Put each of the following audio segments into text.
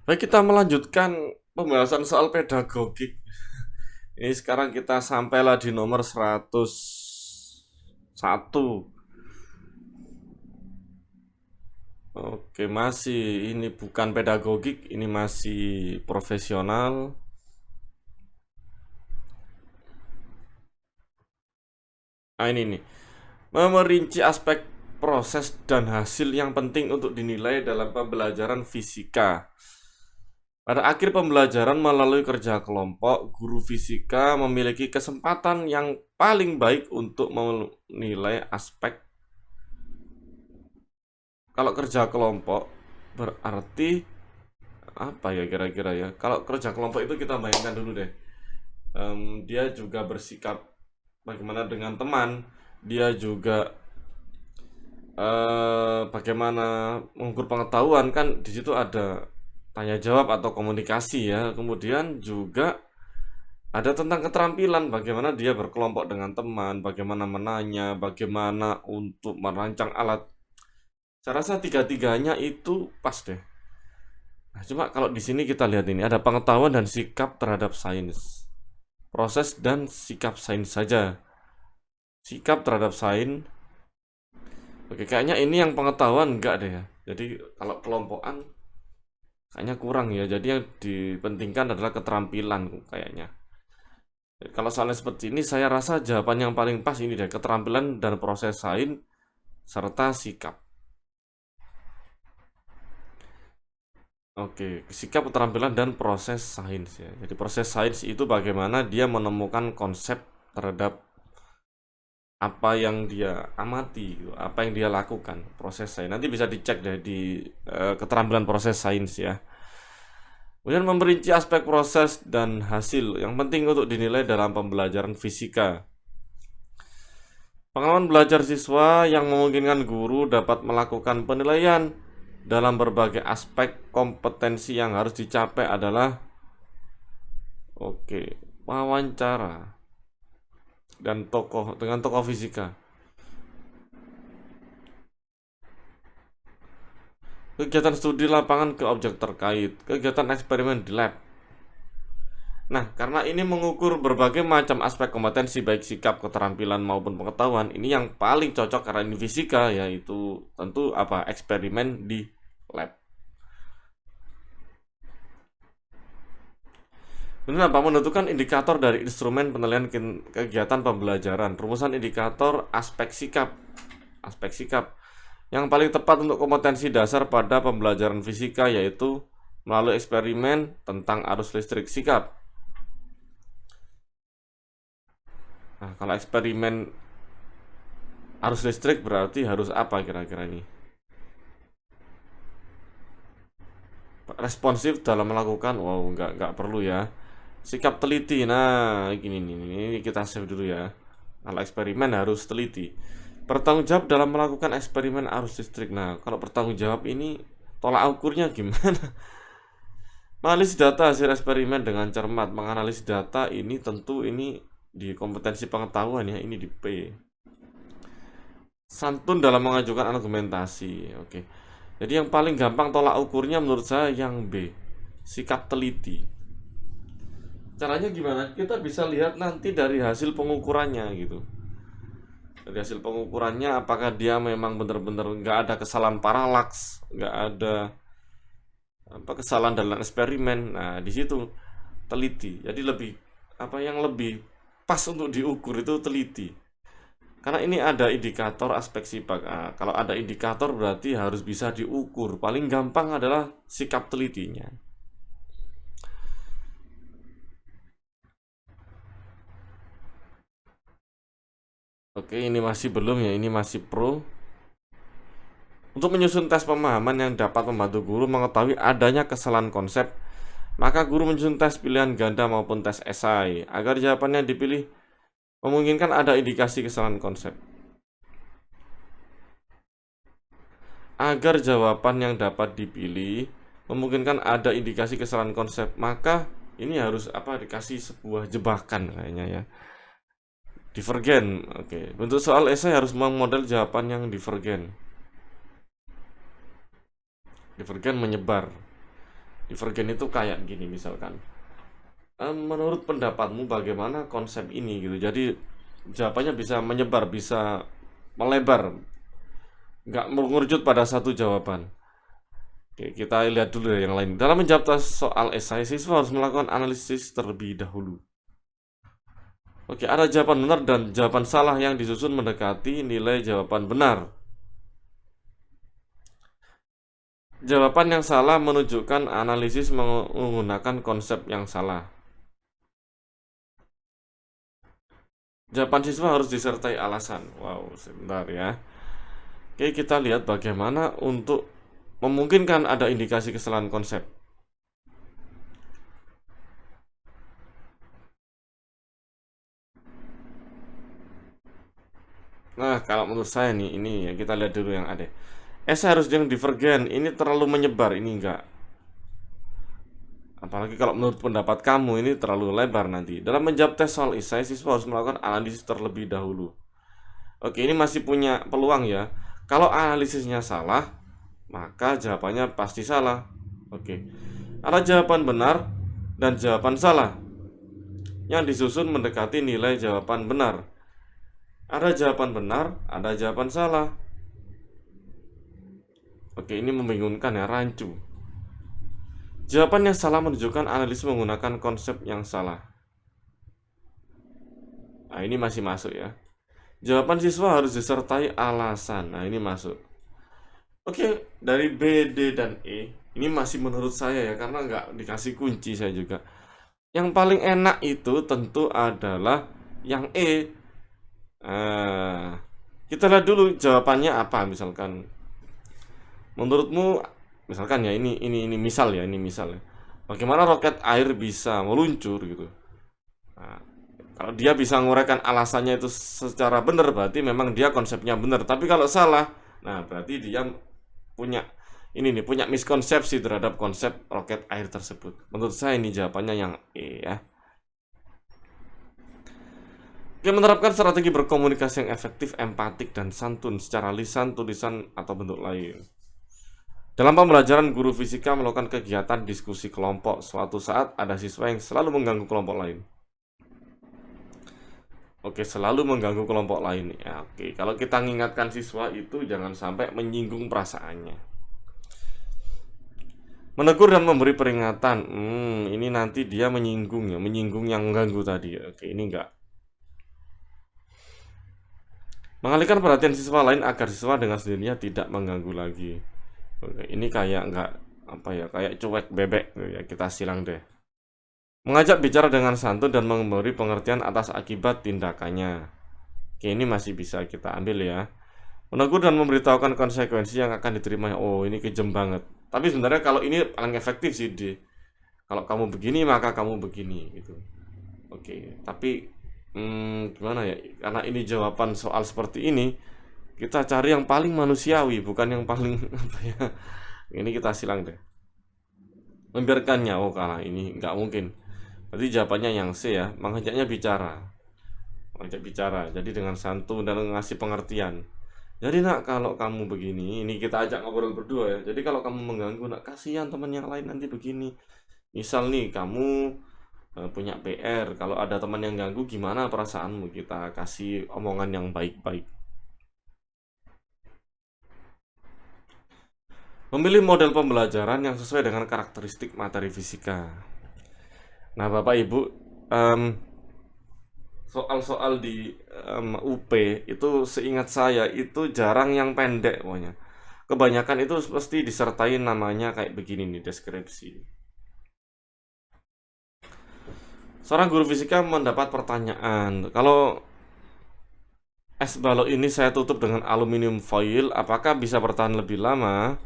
Baik, kita melanjutkan pembahasan soal pedagogik. Ini sekarang kita sampailah di nomor 101. Oke, masih ini bukan pedagogik, ini masih profesional. Ini nih. Merinci aspek proses dan hasil yang penting untuk dinilai dalam pembelajaran fisika. Pada akhir pembelajaran melalui kerja kelompok, guru fisika memiliki kesempatan yang paling baik untuk menilai aspek. Kalau kerja kelompok berarti apa ya kira-kira ya? Kalau kerja kelompok itu kita bayangkan dulu deh. Dia juga bersikap bagaimana dengan teman, dia juga bagaimana mengukur pengetahuan, kan di situ ada tanya jawab atau komunikasi ya. Kemudian juga ada tentang keterampilan, bagaimana dia berkelompok dengan teman, bagaimana menanya, bagaimana untuk merancang alat. Saya rasa tiga-tiganya itu pas deh. Nah, cuma kalau di sini kita lihat ini ada pengetahuan dan sikap terhadap sains. Proses dan sikap sains saja. Sikap terhadap sains. Oke, kayaknya ini yang pengetahuan enggak deh ya. Jadi kalau kelompokan kayaknya kurang ya. Jadi yang dipentingkan adalah keterampilan kayaknya. Jadi, kalau soalnya seperti ini saya rasa jawaban yang paling pas ini deh, keterampilan dan proses sains serta sikap. Oke, sikap, keterampilan, dan proses sains ya. Jadi proses sains itu bagaimana dia menemukan konsep terhadap apa yang dia amati, gitu, apa yang dia lakukan, proses sains. Nanti bisa dicek deh di keterampilan proses sains ya. Kemudian memperinci aspek proses dan hasil yang penting untuk dinilai dalam pembelajaran fisika. Pengalaman belajar siswa yang memungkinkan guru dapat melakukan penilaian dalam berbagai aspek kompetensi yang harus dicapai adalah wawancara dan dengan tokoh fisika. Kegiatan studi lapangan ke objek terkait, kegiatan eksperimen di lab. Nah, karena ini mengukur berbagai macam aspek kompetensi baik sikap, keterampilan maupun pengetahuan, ini yang paling cocok karena ini fisika, yaitu tentu apa, eksperimen di lab. Kemudian apa? Menentukan indikator dari instrumen penilaian kegiatan pembelajaran. Rumusan indikator aspek sikap. Aspek sikap yang paling tepat untuk kompetensi dasar pada pembelajaran fisika yaitu melalui eksperimen tentang arus listrik sikap. Nah, kalau eksperimen arus listrik berarti harus apa kira-kira ini? Responsif dalam melakukan, wow, nggak perlu ya. Sikap teliti, nah gini nih, ini kita save dulu ya. Kalau eksperimen harus teliti. Bertanggung jawab dalam melakukan eksperimen arus listrik. Nah, kalau bertanggung jawab ini tolak ukurnya gimana? Menganalisis data hasil eksperimen dengan cermat. Menganalisis data ini tentu ini di kompetensi pengetahuan ya, ini di P. Santun dalam mengajukan argumentasi. Oke. Jadi yang paling gampang tolak ukurnya menurut saya yang B. Sikap teliti. Caranya gimana? Kita bisa lihat nanti dari hasil pengukurannya gitu. Dari hasil pengukurannya apakah dia memang benar-benar nggak ada kesalahan paralaks, nggak ada apa kesalahan dalam eksperimen. Nah, di situ teliti. Jadi lebih apa yang lebih pas untuk diukur itu teliti. Karena ini ada indikator aspek sifat. Nah, kalau ada indikator berarti harus bisa diukur. Paling gampang adalah sikap telitinya. Oke, ini masih belum ya, ini masih pro. Untuk menyusun tes pemahaman yang dapat membantu guru mengetahui adanya kesalahan konsep, maka guru menyusun tes pilihan ganda maupun tes esai agar jawabannya dipilih memungkinkan ada indikasi kesalahan konsep. Agar jawaban yang dapat dipilih memungkinkan ada indikasi kesalahan konsep, maka ini harus apa, dikasih sebuah jebakan kayaknya ya. Divergen. Oke. Bentuk soal esai harus memodel jawaban yang divergen. Divergen menyebar. Divergen itu kayak gini misalkan. Menurut pendapatmu bagaimana konsep ini gitu. Jadi jawabannya bisa menyebar, bisa melebar, nggak mengerucut pada satu jawaban. Oke, kita lihat dulu yang lain. Dalam menjawab soal esai, siswa harus melakukan analisis terlebih dahulu. Oke, ada jawaban benar dan jawaban salah yang disusun mendekati nilai jawaban benar. Jawaban yang salah menunjukkan analisis menggunakan konsep yang salah. Jawaban siswa harus disertai alasan. Wow, sebentar ya. Oke, kita lihat bagaimana untuk memungkinkan ada indikasi kesalahan konsep. Nah, kalau menurut saya nih, ini ya kita lihat dulu yang ada. Esai harus yang divergen, ini terlalu menyebar, ini enggak. Apalagi kalau menurut pendapat kamu ini terlalu lebar nanti. Dalam menjawab tes soal esai, siswa harus melakukan analisis terlebih dahulu. Oke, ini masih punya peluang ya. Kalau analisisnya salah, maka jawabannya pasti salah. Oke, ada jawaban benar dan jawaban salah yang disusun mendekati nilai jawaban benar. Ada jawaban benar, ada jawaban salah. Oke, ini membingungkan ya, rancu. Jawaban yang salah menunjukkan analisis menggunakan konsep yang salah. Nah, ini masih masuk ya. Jawaban siswa harus disertai alasan. Nah, ini masuk. Oke, dari B, D, dan E, ini masih menurut saya ya, karena nggak dikasih kunci saya juga. Yang paling enak itu tentu adalah yang E. Kita lihat dulu jawabannya apa, misalkan. Menurutmu, misalkan ya, ini misal ya, ini misal ya. Bagaimana roket air bisa meluncur gitu. Nah, kalau dia bisa nguraikan alasannya itu secara benar, berarti memang dia konsepnya benar. Tapi kalau salah, nah berarti dia punya punya miskonsepsi terhadap konsep roket air tersebut. Menurut saya ini jawabannya yang E ya. Oke, menerapkan strategi berkomunikasi yang efektif, empatik, dan santun secara lisan, tulisan, atau bentuk lain. Dalam pembelajaran, guru fisika melakukan kegiatan diskusi kelompok. Suatu saat ada siswa yang selalu mengganggu kelompok lain. Oke, selalu mengganggu kelompok lain ya. Oke, kalau kita mengingatkan siswa itu jangan sampai menyinggung perasaannya. Menegur dan memberi peringatan. Ini nanti dia menyinggung ya, menyinggung yang mengganggu tadi. Oke, ini enggak. Mengalihkan perhatian siswa lain agar siswa dengan sendirinya tidak mengganggu lagi. Oke, ini kayak enggak apa ya, kayak cuek bebek ya, kita silang deh. Mengajak bicara dengan santun dan memberi pengertian atas akibat tindakannya. Oke, ini masih bisa kita ambil ya. Menegur dan memberitahukan konsekuensi yang akan diterima. Oh, ini kejem banget. Tapi sebenarnya kalau ini paling efektif sih, kalau kamu begini maka kamu begini gitu. Oke, tapi gimana ya? Karena ini jawaban soal seperti ini, kita cari yang paling manusiawi, bukan yang paling apa ya. Ini kita silang deh. Membiarkannya, oh kalah ini nggak mungkin. Berarti jawabannya yang C ya, mengajaknya bicara. Mengajak bicara, jadi dengan santun dan ngasih pengertian. Jadi nak, kalau kamu begini, ini kita ajak ngobrol berdua ya. Jadi kalau kamu mengganggu, nak, kasihan teman yang lain nanti begini. Misal nih, kamu punya PR, kalau ada teman yang ganggu, gimana perasaanmu? Kita kasih omongan yang baik-baik. Memilih model pembelajaran yang sesuai dengan karakteristik materi fisika. Nah, Bapak Ibu, soal-soal di UP itu seingat saya itu jarang yang pendek pokoknya. Kebanyakan itu pasti disertai namanya kayak begini nih, deskripsi. Seorang guru fisika mendapat pertanyaan, kalau es balok ini saya tutup dengan aluminium foil, apakah bisa bertahan lebih lama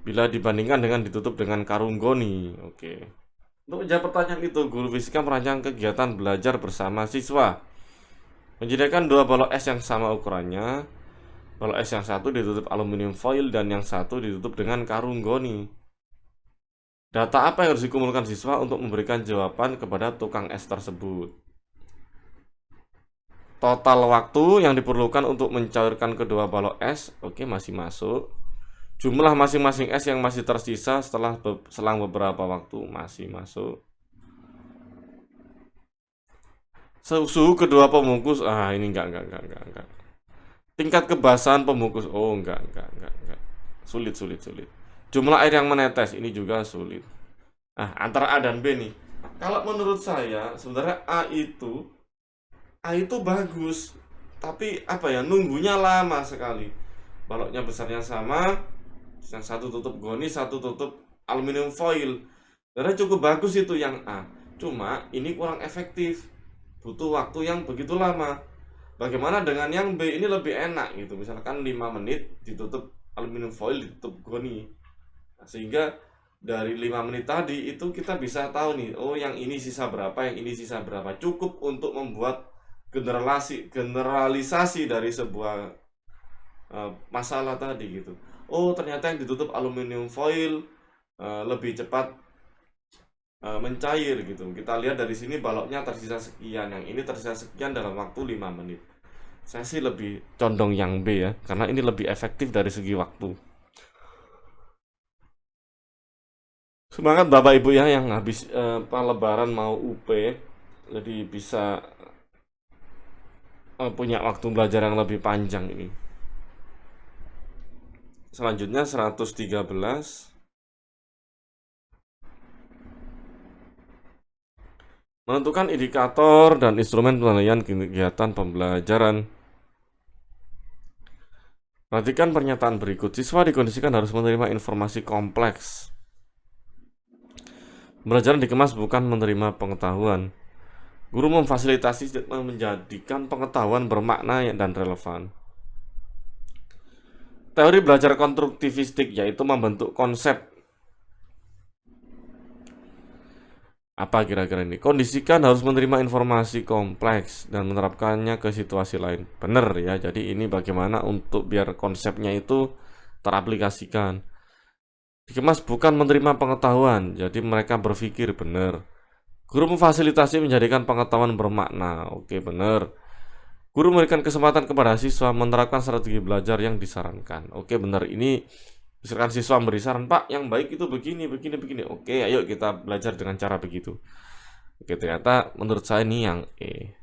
bila dibandingkan dengan ditutup dengan karung goni? Oke. Untuk menjawab pertanyaan itu, guru fisika merancang kegiatan belajar bersama siswa. Menyediakan dua balok es yang sama ukurannya. Balok es yang satu ditutup aluminium foil dan yang satu ditutup dengan karung goni. Data apa yang harus dikumpulkan siswa untuk memberikan jawaban kepada tukang es tersebut? Total waktu yang diperlukan untuk mencairkan kedua balok es, oke, masih masuk. Jumlah masing-masing es yang masih tersisa setelah selang beberapa waktu masih masuk. Suhu kedua pembungkus, ini enggak. Tingkat kebasahan pembungkus, oh enggak. Sulit. Jumlah air yang menetes, ini juga sulit. Antara A dan B nih. Kalau menurut saya, sebenarnya A itu bagus, tapi apa ya, nunggunya lama sekali. Baloknya besarnya sama, yang satu tutup goni, satu tutup aluminium foil. Sebenarnya cukup bagus itu yang A. Cuma ini kurang efektif, butuh waktu yang begitu lama. Bagaimana dengan yang B ini lebih enak gitu. Misalkan 5 menit ditutup aluminium foil, ditutup goni. Sehingga dari 5 menit tadi itu kita bisa tahu nih, oh yang ini sisa berapa, yang ini sisa berapa. Cukup untuk membuat generalisasi dari sebuah masalah tadi gitu. Oh ternyata yang ditutup aluminium foil lebih cepat mencair gitu. Kita lihat dari sini baloknya tersisa sekian, yang ini tersisa sekian dalam waktu 5 menit. Saya sih lebih condong yang B ya, karena ini lebih efektif dari segi waktu. Semangat Bapak Ibu ya yang habis Lebaran mau UP, jadi bisa punya waktu belajar yang lebih panjang ini. Selanjutnya 113. Menentukan indikator dan instrumen penilaian kegiatan pembelajaran. Perhatikan pernyataan berikut. Siswa dikondisikan harus menerima informasi kompleks. Pembelajaran dikemas bukan menerima pengetahuan. Guru memfasilitasi menjadikan pengetahuan bermakna dan relevan. Teori belajar konstruktivistik yaitu membentuk konsep. Apa kira-kira ini? Kondisikan harus menerima informasi kompleks dan menerapkannya ke situasi lain. Benar ya, jadi ini bagaimana untuk biar konsepnya itu teraplikasikan. Dikemas bukan menerima pengetahuan, jadi mereka berpikir. Benar. Guru memfasilitasi menjadikan pengetahuan bermakna. Oke, benar. Guru memberikan kesempatan kepada siswa menerapkan strategi belajar yang disarankan. Oke, benar. Ini misalkan siswa memberi saran, Pak, yang baik itu begini. Oke, ayo kita belajar dengan cara begitu. Oke, ternyata menurut saya ini yang E.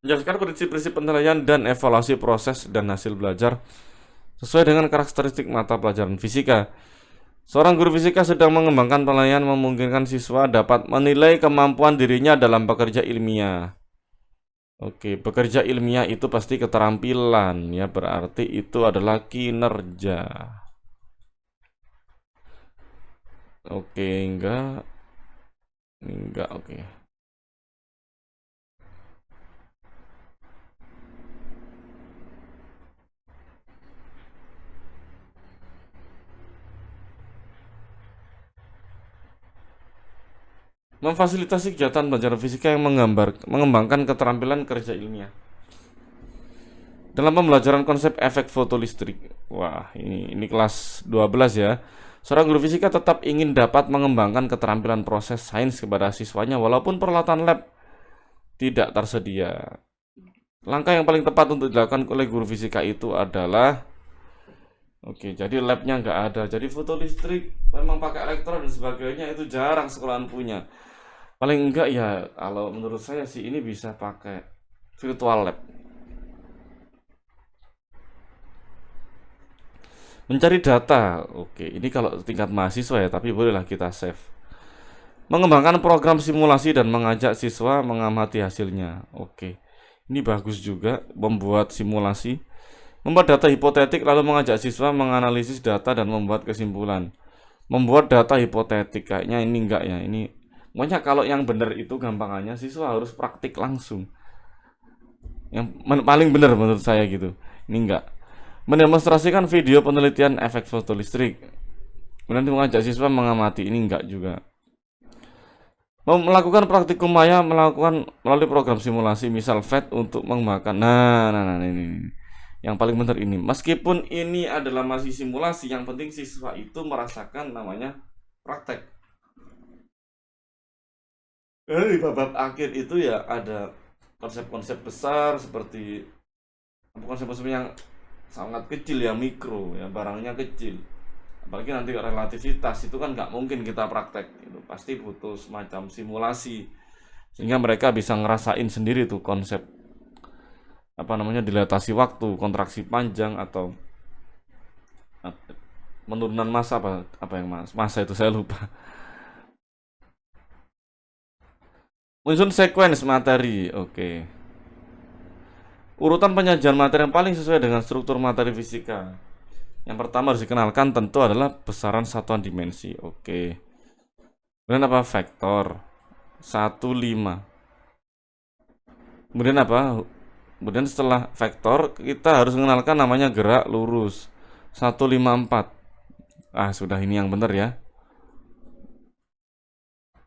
Menjelaskan prinsip-prinsip penilaian dan evaluasi proses dan hasil belajar sesuai dengan karakteristik mata pelajaran fisika. Seorang guru fisika sedang mengembangkan penilaian memungkinkan siswa dapat menilai kemampuan dirinya dalam bekerja ilmiah. Oke, bekerja ilmiah itu pasti keterampilan ya, berarti itu adalah kinerja. Oke, enggak, oke. Memfasilitasi kegiatan belajar fisika yang mengembangkan keterampilan kerja ilmiah. Dalam pembelajaran konsep efek fotolistrik. Wah, ini kelas 12 ya. Seorang guru fisika tetap ingin dapat mengembangkan keterampilan proses sains kepada siswanya walaupun peralatan lab tidak tersedia. Langkah yang paling tepat untuk dilakukan oleh guru fisika itu adalah jadi labnya nggak ada. Jadi fotolistrik memang pakai elektron dan sebagainya itu jarang sekolahan punya. Paling enggak ya, kalau menurut saya sih ini bisa pakai virtual lab. Mencari data, ini kalau tingkat mahasiswa ya, tapi bolehlah kita save. Mengembangkan program simulasi dan mengajak siswa mengamati hasilnya. Ini bagus juga, membuat simulasi. Membuat data hipotetik lalu mengajak siswa menganalisis data dan membuat kesimpulan. Membuat data hipotetik, kayaknya ini enggak ya, ini makanya kalau yang benar itu gampangannya siswa harus praktik langsung. Yang paling benar menurut saya gitu. Ini enggak. Mendemonstrasikan video penelitian efek fotolistrik. Kemudian mengajak siswa mengamati, ini enggak juga. Melakukan praktikum maya melakukan melalui program simulasi misal FET untuk mengembangkan. Nah ini. Yang paling benar ini. Meskipun ini adalah masih simulasi, yang penting siswa itu merasakan namanya praktek. Di bab akhir itu ya ada konsep-konsep besar seperti konsep-konsep yang sangat kecil ya, mikro ya, barangnya kecil. Apalagi nanti relativitas itu kan nggak mungkin kita praktek, itu pasti butuh semacam simulasi sehingga mereka bisa ngerasain sendiri tuh konsep apa namanya, dilatasi waktu, kontraksi panjang, atau penurunan massa, apa yang massa itu saya lupa. Menyusun sequence materi, oke. Urutan penyajian materi yang paling sesuai dengan struktur materi fisika. Yang pertama harus dikenalkan tentu adalah besaran satuan dimensi, oke. Kemudian apa? Vektor 1,5. Kemudian apa? Kemudian setelah vektor kita harus mengenalkan namanya gerak lurus 154. Sudah, ini yang benar ya.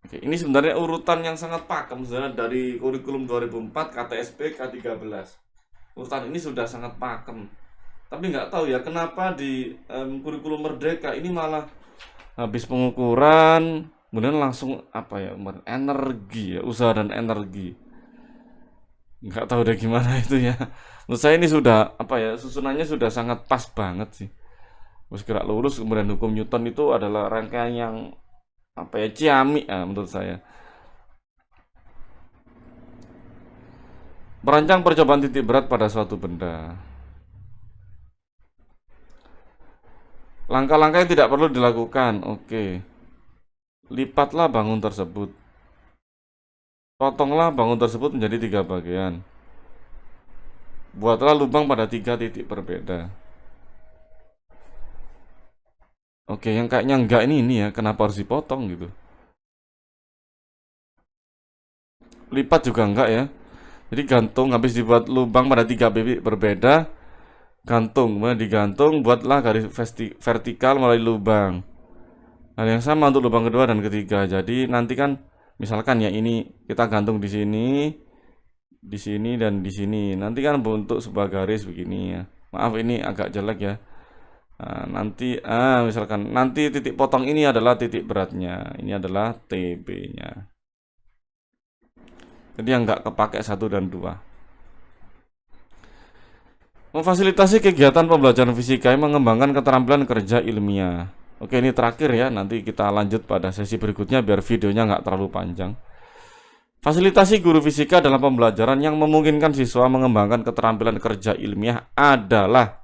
Oke, ini sebenarnya urutan yang sangat pakem sebenarnya dari kurikulum 2004 KTSP K13. Urutan ini sudah sangat pakem. Tapi nggak tahu ya kenapa di kurikulum Merdeka ini malah habis pengukuran kemudian langsung apa ya, energi ya, usaha dan energi. Nggak tahu deh gimana itu ya. Menurut saya ini sudah apa ya, susunannya sudah sangat pas banget sih. Terus gerak lurus kemudian hukum Newton itu adalah rangkaian yang apa ya, ciamik menurut saya. Merancang percobaan titik berat pada suatu benda. Langkah-langkah yang tidak perlu dilakukan. Oke. Lipatlah bangun tersebut. Potonglah bangun tersebut menjadi 3 bagian. Buatlah lubang pada 3 titik berbeda. Oke, yang kayaknya enggak ini ya, kenapa harus dipotong gitu? Lipat juga enggak ya. Jadi gantung, habis dibuat lubang pada 3 titik berbeda, gantung, kemudian digantung, buatlah garis vertikal melalui lubang. Hal yang sama untuk lubang kedua dan ketiga. Jadi nanti kan misalkan ya, ini kita gantung di sini dan di sini. Nanti kan bentuk sebuah garis begini ya. Maaf ini agak jelek ya. Nanti misalkan nanti titik potong ini adalah titik beratnya. Ini adalah TB-nya. Jadi yang nggak kepake 1 dan 2. Memfasilitasi kegiatan pembelajaran fisika yang mengembangkan keterampilan kerja ilmiah. Oke, ini terakhir ya, nanti kita lanjut pada sesi berikutnya biar videonya nggak terlalu panjang. Fasilitasi guru fisika dalam pembelajaran yang memungkinkan siswa mengembangkan keterampilan kerja ilmiah adalah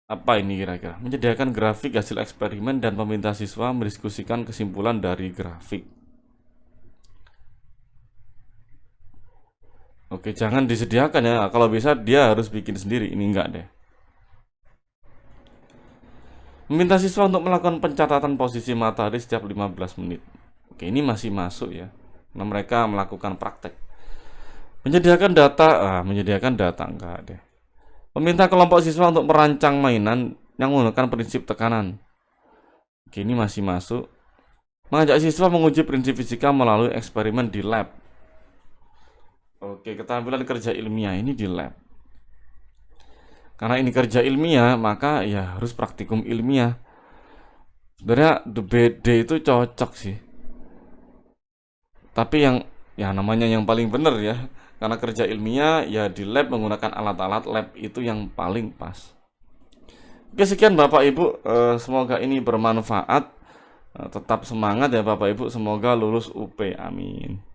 apa ini kira-kira? Menyediakan grafik hasil eksperimen dan meminta siswa mendiskusikan kesimpulan dari grafik. Oke, jangan disediakan ya, kalau bisa dia harus bikin sendiri, ini enggak deh. Meminta siswa untuk melakukan pencatatan posisi matahari setiap 15 menit. Oke, ini masih masuk ya. Nah, mereka melakukan praktek. Menyediakan data enggak deh. Meminta kelompok siswa untuk merancang mainan yang menggunakan prinsip tekanan. Oke, ini masih masuk. Mengajak siswa menguji prinsip fisika melalui eksperimen di lab. Oke, keterampilan kerja ilmiah ini di lab. Karena ini kerja ilmiah, maka ya harus praktikum ilmiah. Sebenarnya the BD itu cocok sih. Tapi yang ya namanya yang paling benar ya. Karena kerja ilmiah ya di lab menggunakan alat-alat lab itu yang paling pas. Oke, sekian Bapak Ibu, semoga ini bermanfaat. Tetap semangat ya Bapak Ibu, semoga lulus UP, amin.